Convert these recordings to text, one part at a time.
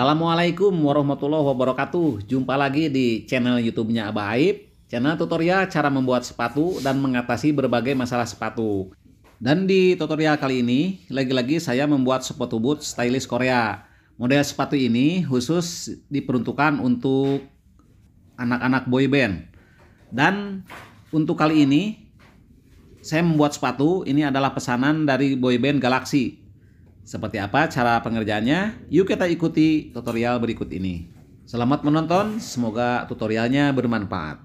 Assalamualaikum warahmatullahi wabarakatuh. Jumpa lagi di channel YouTube-nya Abah Aib, channel tutorial cara membuat sepatu dan mengatasi berbagai masalah sepatu. Dan di tutorial kali ini, lagi-lagi saya membuat sepatu boot stylish Korea. Model sepatu ini khusus diperuntukkan untuk anak-anak boyband. Dan untuk kali ini, saya membuat sepatu, ini adalah pesanan dari boyband Galaxy. Seperti apa cara pengerjaannya? Yuk kita ikuti tutorial berikut ini. Selamat menonton, semoga tutorialnya bermanfaat.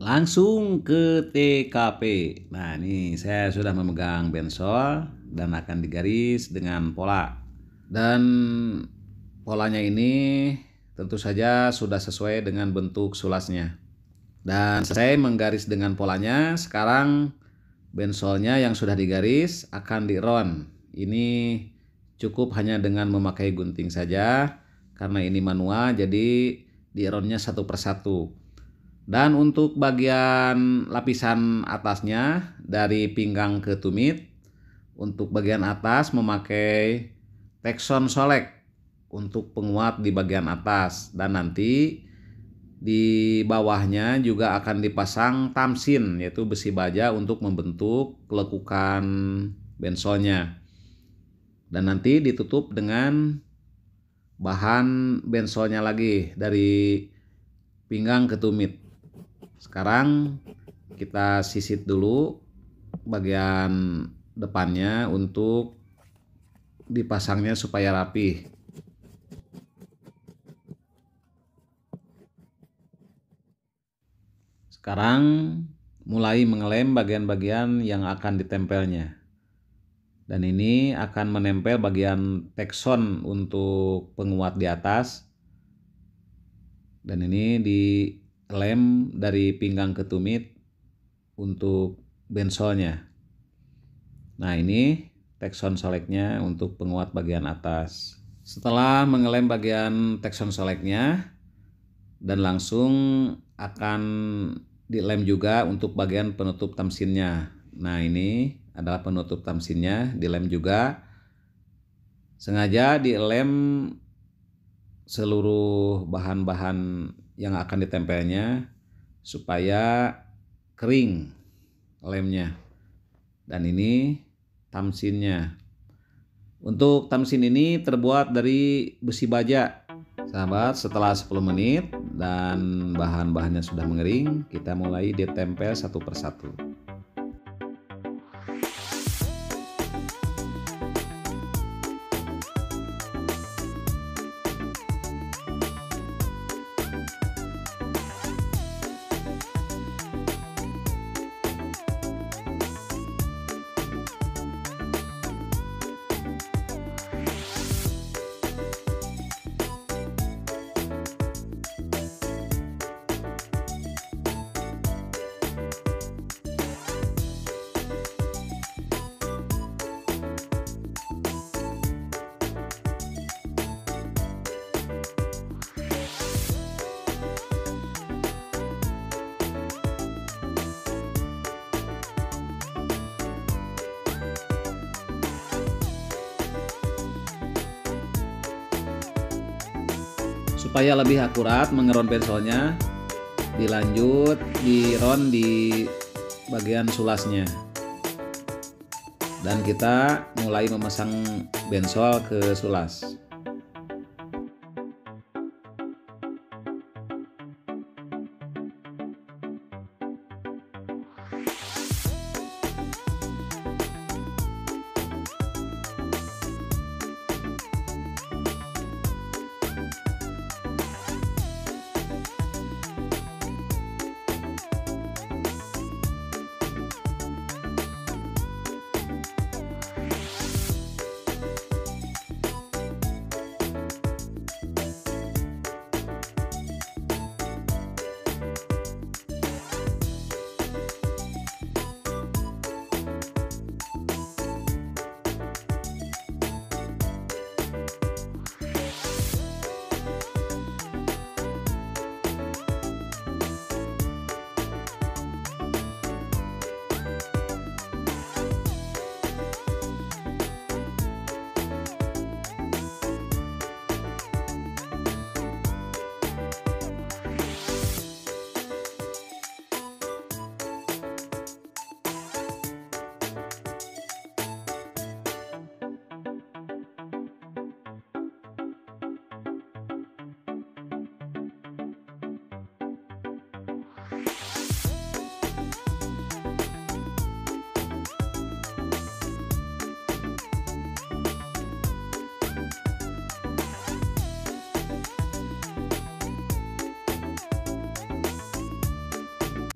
Langsung ke TKP. Nah, ini saya sudah memegang bensol dan akan digaris dengan pola. Dan polanya ini tentu saja sudah sesuai dengan bentuk sulasnya. Dan saya menggaris dengan polanya. Sekarang bensolnya yang sudah digaris akan di-round. Ini cukup hanya dengan memakai gunting saja, karena ini manual jadi di-roundnya satu persatu. Dan untuk bagian lapisan atasnya dari pinggang ke tumit, untuk bagian atas memakai Texon Solek untuk penguat di bagian atas, dan nanti di bawahnya juga akan dipasang tamsin, yaitu besi baja untuk membentuk kelekukan bensolnya. Dan nanti ditutup dengan bahan bensolnya lagi dari pinggang ke tumit. Sekarang kita sisit dulu bagian depannya untuk dipasangnya supaya rapi. Sekarang mulai mengelem bagian-bagian yang akan ditempelnya. Dan ini akan menempel bagian Texon untuk penguat di atas. Dan ini dilem dari pinggang ke tumit untuk bensolnya. Nah, ini Texon Soleknya untuk penguat bagian atas. Setelah mengelem bagian Texon Soleknya, dan langsung akan dilem juga untuk bagian penutup tamsinnya. Nah, ini adalah penutup tamsinnya, dilem juga. Sengaja dilem seluruh bahan-bahan yang akan ditempelnya supaya kering lemnya. Dan ini tamsinnya. Untuk tamsin ini terbuat dari besi baja. Sahabat, setelah 10 menit dan bahan-bahannya sudah mengering, kita mulai ditempel satu persatu. Supaya lebih akurat mengeron bensolnya, dilanjut di round di bagian sulasnya. Dan kita mulai memasang bensol ke sulas.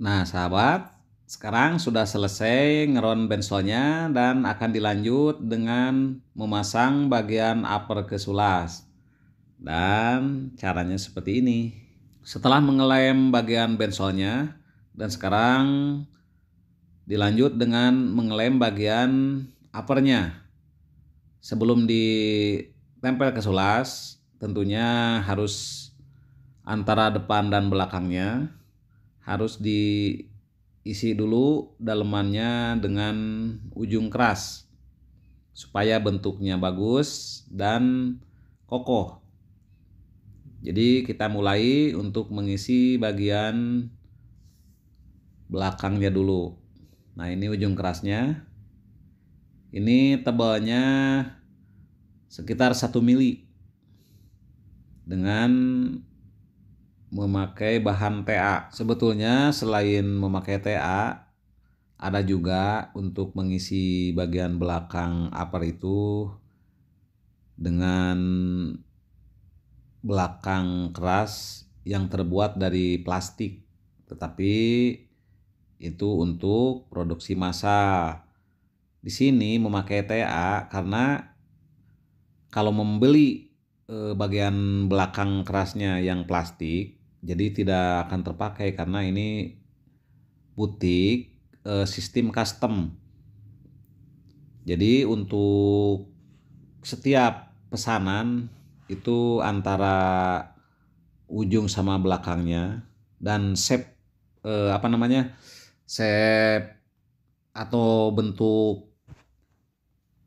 Nah sahabat, sekarang sudah selesai ngeron bensolnya dan akan dilanjut dengan memasang bagian upper ke sulas. Dan caranya seperti ini. Setelah mengelem bagian bensolnya, dan sekarang dilanjut dengan mengelem bagian uppernya. Sebelum ditempel ke sulas, tentunya harus antara depan dan belakangnya harus diisi dulu dalemannya dengan ujung keras supaya bentuknya bagus dan kokoh. Jadi kita mulai untuk mengisi bagian belakangnya dulu. Nah ini ujung kerasnya. Ini tebalnya sekitar 1 mili dengan memakai bahan TA. Sebetulnya selain memakai TA, ada juga untuk mengisi bagian belakang upper itu dengan belakang keras yang terbuat dari plastik. Tetapi itu untuk produksi massal. Di sini memakai TA karena kalau membeli bagian belakang kerasnya yang plastik, jadi tidak akan terpakai karena ini butik sistem custom. Jadi untuk setiap pesanan itu antara ujung sama belakangnya dan shape shape atau bentuk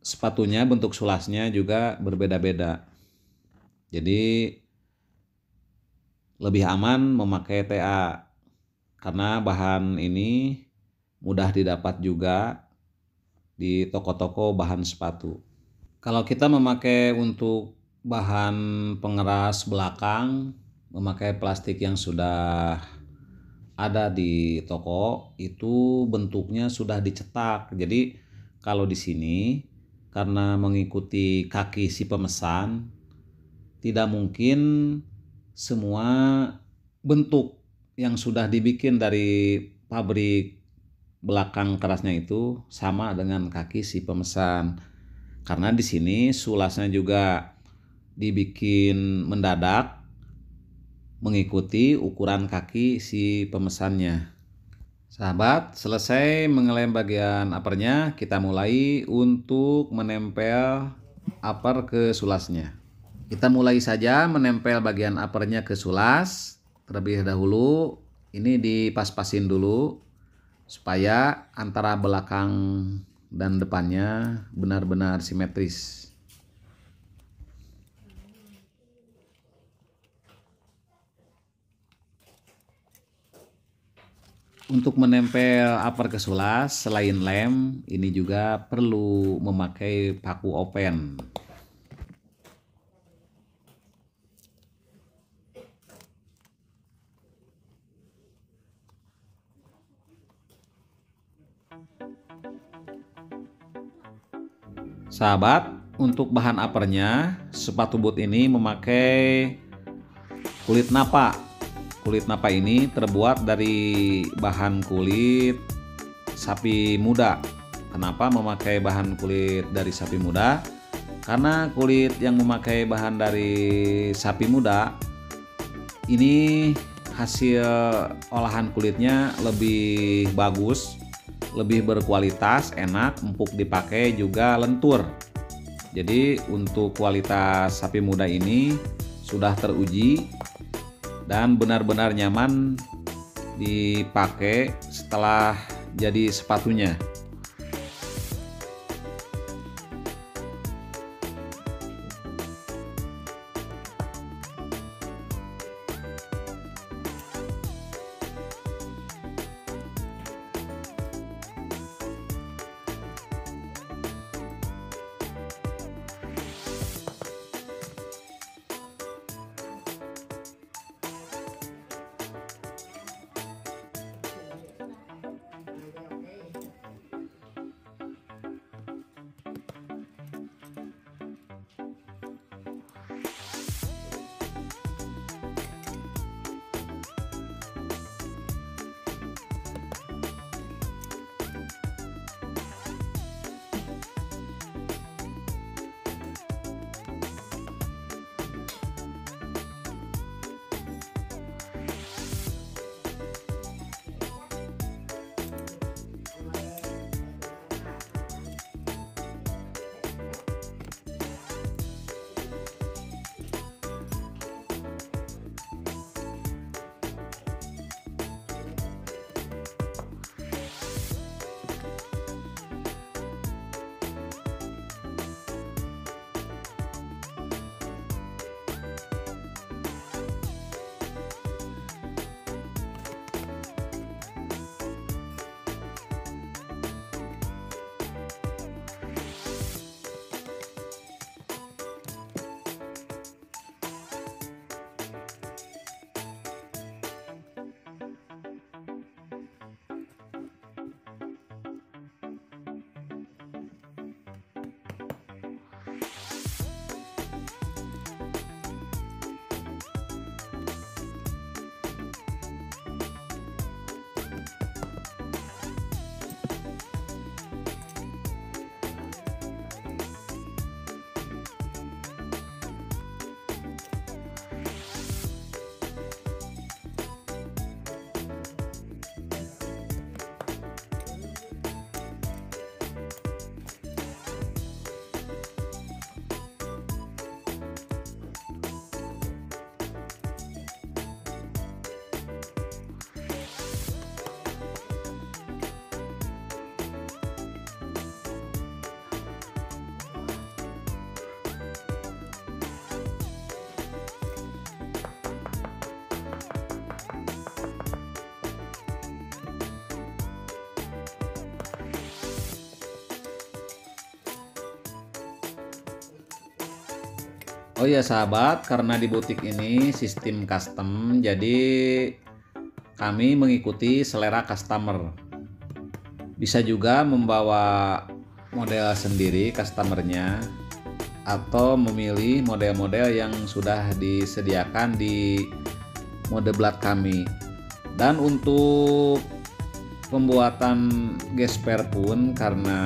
sepatunya, bentuk sulasnya juga berbeda-beda. Jadi lebih aman memakai TA karena bahan ini mudah didapat juga di toko-toko bahan sepatu. Kalau kita memakai untuk bahan pengeras belakang, memakai plastik yang sudah ada di toko, itu bentuknya sudah dicetak. Jadi kalau di sini karena mengikuti kaki si pemesan, tidak mungkin semua bentuk yang sudah dibikin dari pabrik belakang kerasnya itu sama dengan kaki si pemesan. Karena di sini sulasnya juga dibikin mendadak mengikuti ukuran kaki si pemesannya. Sahabat, selesai mengelem bagian uppernya, kita mulai untuk menempel upper ke sulasnya. Kita mulai saja menempel bagian uppernya ke sulas. Terlebih dahulu ini dipas-pasin dulu supaya antara belakang dan depannya benar-benar simetris. Untuk menempel upper ke sulas, selain lem, ini juga perlu memakai paku open. Sahabat, untuk bahan uppernya, sepatu boot ini memakai kulit napa. Kulit napa ini terbuat dari bahan kulit sapi muda. Kenapa memakai bahan kulit dari sapi muda? Karena kulit yang memakai bahan dari sapi muda ini hasil olahan kulitnya lebih bagus, lebih berkualitas, enak, empuk dipakai, juga lentur. Jadi untuk kualitas sapi muda ini sudah teruji dan benar-benar nyaman dipakai setelah jadi sepatunya. Oh ya sahabat, karena di butik ini sistem custom, jadi kami mengikuti selera customer. Bisa juga membawa model sendiri customernya, atau memilih model-model yang sudah disediakan di mode blad kami. Dan untuk pembuatan gesper pun, karena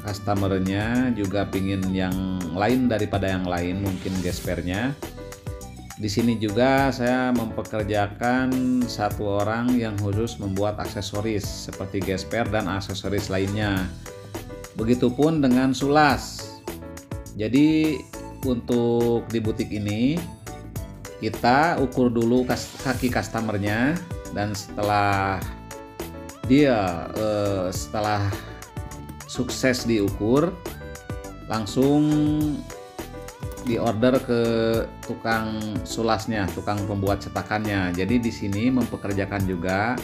customernya juga pingin yang lain daripada yang lain mungkin gespernya. Di sini juga saya mempekerjakan satu orang yang khusus membuat aksesoris seperti gesper dan aksesoris lainnya. Begitupun dengan sulas. Jadi untuk di butik ini kita ukur dulu kaki customernya, dan setelah sukses diukur, langsung diorder ke tukang sulasnya, tukang pembuat cetakannya. Jadi di sini mempekerjakan juga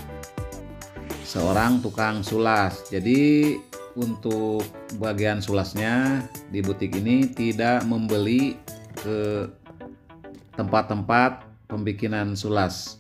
seorang tukang sulas. Jadi untuk bagian sulasnya di butik ini tidak membeli ke tempat-tempat pembikinan sulas.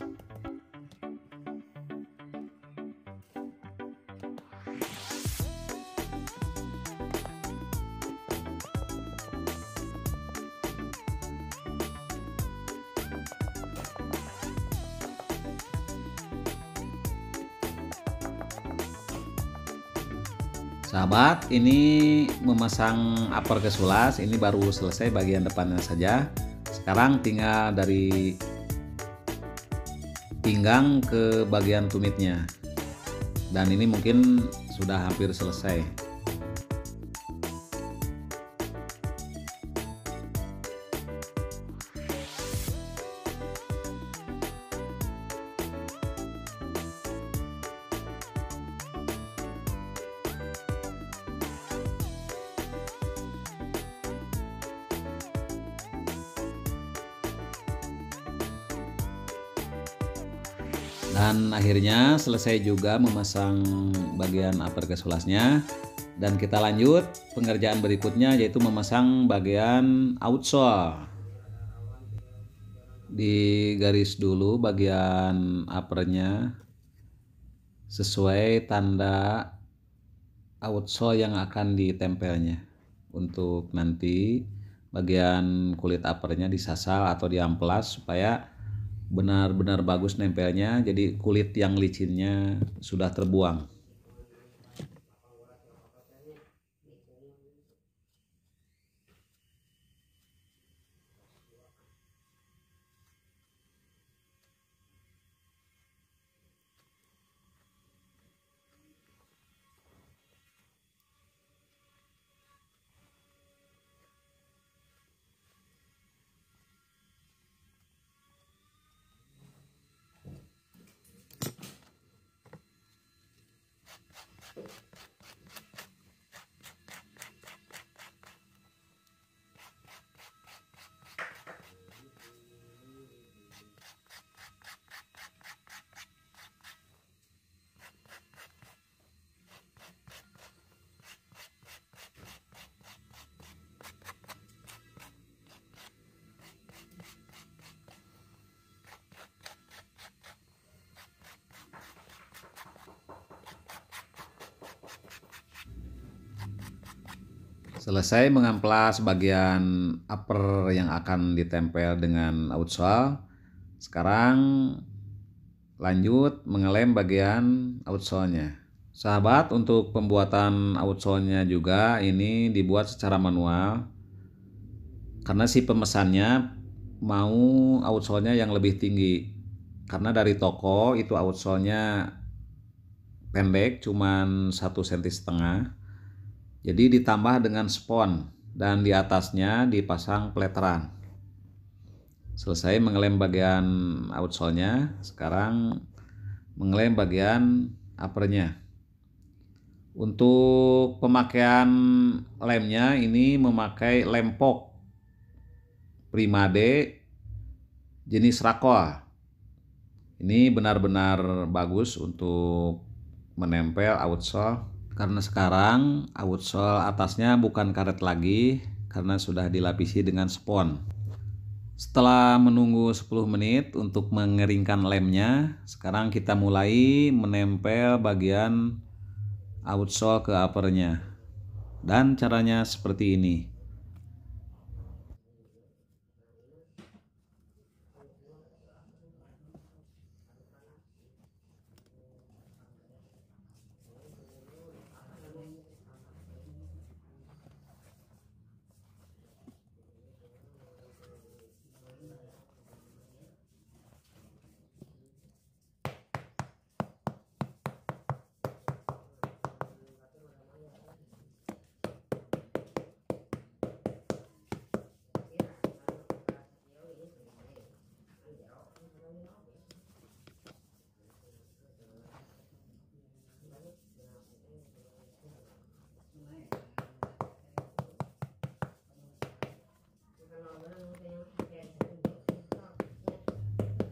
Sahabat, ini memasang upper ke sulas, ini baru selesai bagian depannya saja. Sekarang tinggal dari pinggang ke bagian tumitnya. Dan ini mungkin sudah hampir selesai. Dan akhirnya selesai juga memasang bagian upper ke sulasnya, dan kita lanjut pengerjaan berikutnya, yaitu memasang bagian outsole. Digaris dulu bagian uppernya sesuai tanda outsole yang akan ditempelnya. Untuk nanti bagian kulit uppernya disasal atau diamplas supaya benar-benar bagus nempelnya, jadi kulit yang licinnya sudah terbuang. Selesai mengamplas bagian upper yang akan ditempel dengan outsole. Sekarang lanjut mengelem bagian outsole-nya. Sahabat, untuk pembuatan outsole-nya juga ini dibuat secara manual, karena si pemesannya mau outsole-nya yang lebih tinggi. Karena dari toko itu outsole-nya pendek, cuman 1,5 cm. Jadi ditambah dengan spons dan di atasnya dipasang pleteran. Selesai mengelem bagian outsole-nya, sekarang mengelem bagian uppernya. Untuk pemakaian lemnya ini memakai lem POK Primade jenis Rakol. Ini benar-benar bagus untuk menempel outsole. Karena sekarang outsole atasnya bukan karet lagi, karena sudah dilapisi dengan spons. Setelah menunggu 10 menit untuk mengeringkan lemnya, sekarang kita mulai menempel bagian outsole ke uppernya. Dan caranya seperti ini.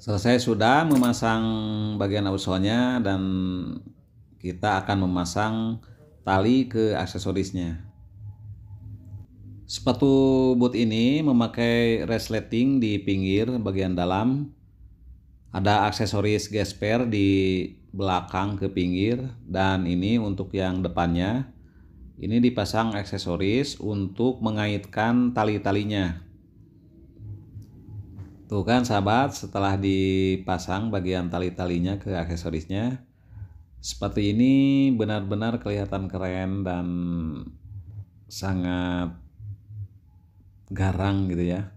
Selesai sudah memasang bagian outsole-nya dan kita akan memasang tali ke aksesorisnya. Sepatu boot ini memakai resleting di pinggir bagian dalam. Ada aksesoris gesper di belakang ke pinggir, dan ini untuk yang depannya. Ini dipasang aksesoris untuk mengaitkan tali-talinya. Tuh kan sahabat, setelah dipasang bagian tali-talinya ke aksesorisnya, sepatu ini benar-benar kelihatan keren dan sangat garang gitu ya.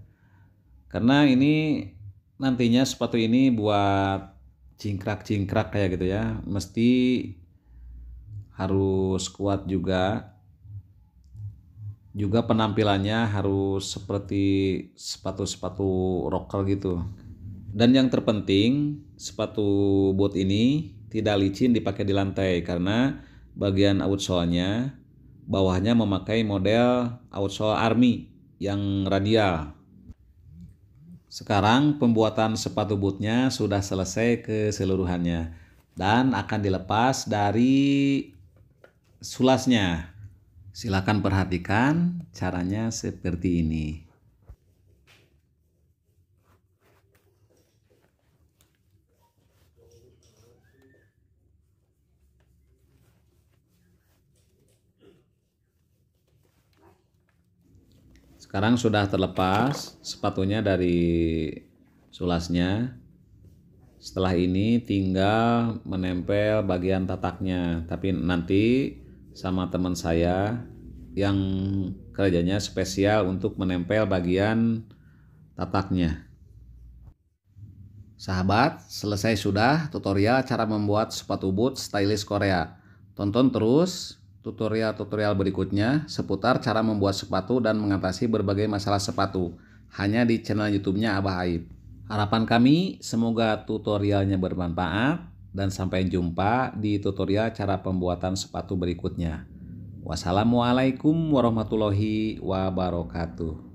Karena ini nantinya sepatu ini buat cingkrak-cingkrak kayak gitu ya, mesti harus kuat juga. Juga penampilannya harus seperti sepatu-sepatu rocker gitu. Dan yang terpenting, sepatu boot ini tidak licin dipakai di lantai karena bagian outsole-nya bawahnya memakai model outsole army yang radial. Sekarang pembuatan sepatu bootnya sudah selesai keseluruhannya dan akan dilepas dari sulasnya. Silakan perhatikan caranya seperti ini. Sekarang sudah terlepas sepatunya dari sulasnya. Setelah ini tinggal menempel bagian tataknya, tapi nanti sama teman saya yang kerjanya spesial untuk menempel bagian tataknya. Sahabat, selesai sudah tutorial cara membuat sepatu boot stylish Korea. Tonton terus tutorial-tutorial berikutnya seputar cara membuat sepatu dan mengatasi berbagai masalah sepatu hanya di channel YouTube-nya Abah Aib. Harapan kami semoga tutorialnya bermanfaat dan sampai jumpa di tutorial cara pembuatan sepatu berikutnya. Wassalamualaikum warahmatullahi wabarakatuh.